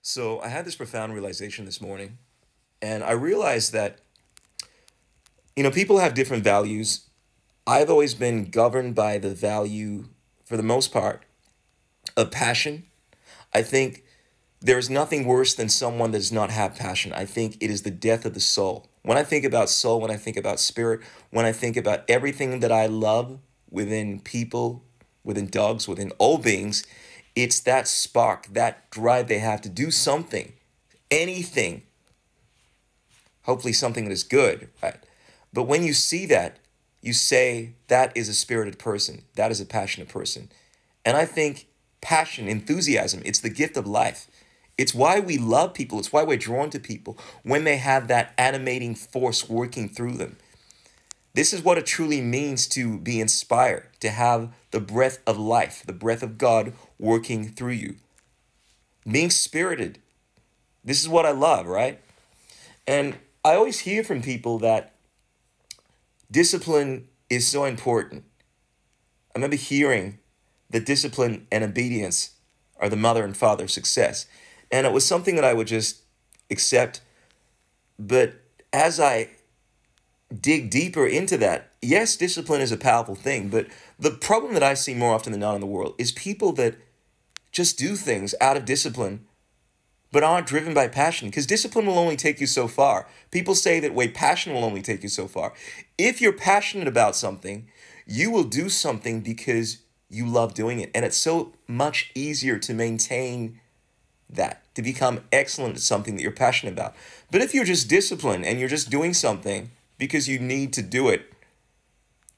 So I had this profound realization this morning, and I realized that, people have different values. I've always been governed by the value, for the most part, of passion. I think there is nothing worse than someone that does not have passion. I think it is the death of the soul. When I think about soul, when I think about spirit, when I think about everything that I love within people, within dogs, within all beings, it's that spark, that drive they have to do something, anything, hopefully something that is good, right? But when you see that, you say that is a spirited person, that is a passionate person. And I think passion, enthusiasm, it's the gift of life. It's why we love people. It's why we're drawn to people when they have that animating force working through them. This is what it truly means to be inspired, to have the breath of life, the breath of God working through you. Being spirited. This is what I love, right? And I always hear from people that discipline is so important. I remember hearing that discipline and obedience are the mother and father of success. And it was something that I would just accept. But as I dig deeper into that, yes, discipline is a powerful thing. But the problem that I see more often than not in the world is people that just do things out of discipline but aren't driven by passion, because discipline will only take you so far. People say that way passion will only take you so far. If you're passionate about something, you will do something because you love doing it. And it's so much easier to maintain that, to become excellent at something that you're passionate about. But if you're just disciplined and you're just doing something because you need to do it,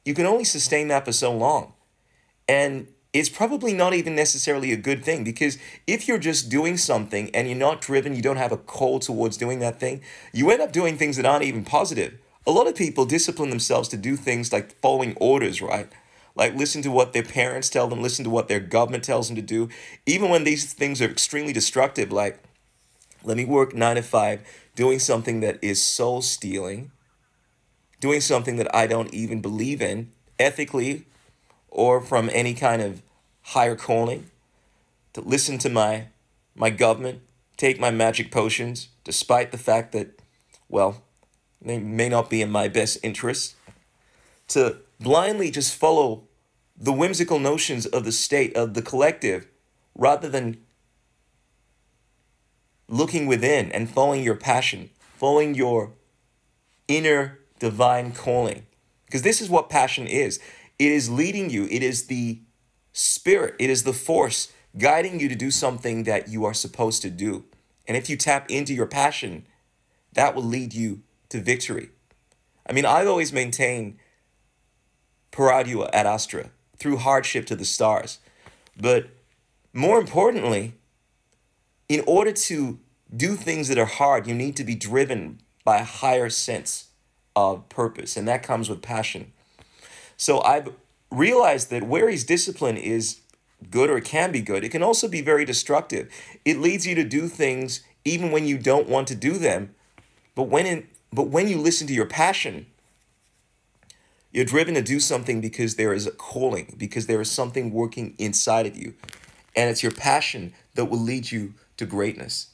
you can only sustain that for so long. And it's probably not even necessarily a good thing, because if you're just doing something and you're not driven, you don't have a call towards doing that thing, you end up doing things that aren't even positive. A lot of people discipline themselves to do things like following orders, right? Like listen to what their parents tell them, listen to what their government tells them to do, even when these things are extremely destructive, like let me work 9 to 5, doing something that is soul stealing, doing something that I don't even believe in ethically or from any kind of higher calling, to listen to my government, take my magic potions, despite the fact that, well, they may not be in my best interest, to blindly just follow the whimsical notions of the state, of the collective, rather than looking within and following your passion, following your inner divine calling. Because this is what passion is. It is leading you. It is the spirit. It is the force guiding you to do something that you are supposed to do. And if you tap into your passion, that will lead you to victory. I mean, I've always maintained Paradua ad astra, through hardship to the stars. But more importantly, in order to do things that are hard, you need to be driven by a higher sense of purpose. And that comes with passion. So I've realized that whereas discipline is good, or it can be good, it can also be very destructive. It leads you to do things even when you don't want to do them. But when you listen to your passion, you're driven to do something because there is a calling, because there is something working inside of you. And it's your passion that will lead you to greatness.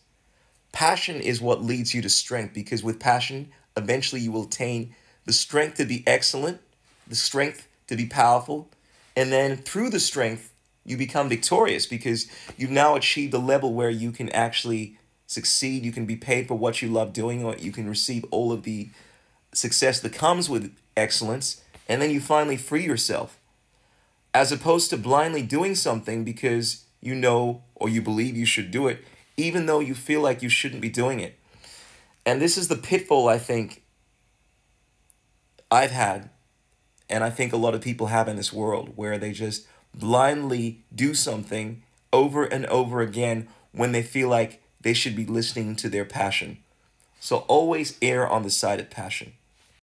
Passion is what leads you to strength, because with passion, eventually you will attain the strength to be excellent, the strength to be powerful, and then through the strength, you become victorious, because you've now achieved a level where you can actually succeed, you can be paid for what you love doing, or you can receive all of the success that comes with excellence, and then you finally free yourself, as opposed to blindly doing something because you know or you believe you should do it, even though you feel like you shouldn't be doing it. And this is the pitfall I think I've had, and I think a lot of people have in this world, where they just blindly do something over and over again when they feel like they should be listening to their passion. So always err on the side of passion.